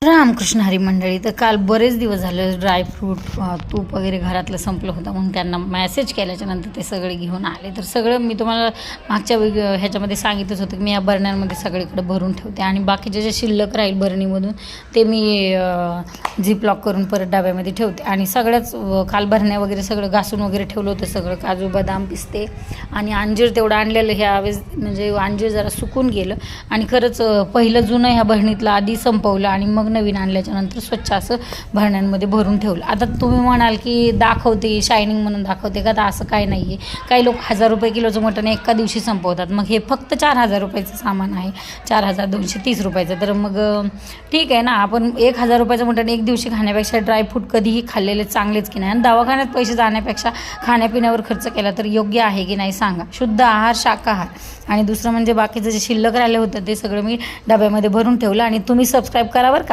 रामकृष्ण हरी मंडळी. तर काल बरेच दिवस झाले ड्रायफ्रूट तूप वगैरे घरातलं संपलं होतं म्हणून त्यांना मेसेज केल्याच्यानंतर ते सगळे घेऊन आले. तर सगळं मी तुम्हाला मागच्या ह्याच्यामध्ये सांगितलंच होतं की मी या बरण्यांमध्ये सगळीकडे भरून ठेवते आणि बाकीचे जे शिल्लक राहील बरणीमधून ते मी झिपलॉक करून परत डब्यामध्ये ठेवते. आणि सगळ्याच काल भरण्या वगैरे सगळं घासून वगैरे ठेवलं होतं, सगळं काजू बदाम पिस्ते आणि अंजीर तेवढं आणलेलं. ह्यावेळेस म्हणजे अंजीर जरा सुकून गेलं आणि खरंच पहिलं जुनं ह्या भरणीतलं आधी संपवलं आणि मग नवीन आणल्याच्यानंतर स्वच्छ असं भरण्यांमध्ये भरून ठेवलं. आता तुम्ही म्हणाल की दाखवते शायनिंग म्हणून दाखवते का, तर असं काय नाही आहे. काही लोक 1000 रुपये किलोचं मटण एका दिवशी संपवतात, मग हे फक्त 4000 रुपयाचं सामान आहे, 4230 रुपयाचं. तर मग ठीक आहे ना, आपण 1000 रुपयाचं मटण एक दिवशी खाण्यापेक्षा ड्रायफ्रूट कधीही खाल्लेले चांगलेच की नाही. आणि दवाखान्यात पैसे जाण्यापेक्षा खाण्यापिण्यावर खर्च केला तर योग्य आहे की नाही सांगा. शुद्ध आहार, शाकाहार. आणि दुसरं म्हणजे बाकीचं जे शिल्लक राहिलं होतं ते सगळं मी डब्यामध्ये भरून ठेवलं. आणि तुम्ही सबस्क्राईब करा बरं का.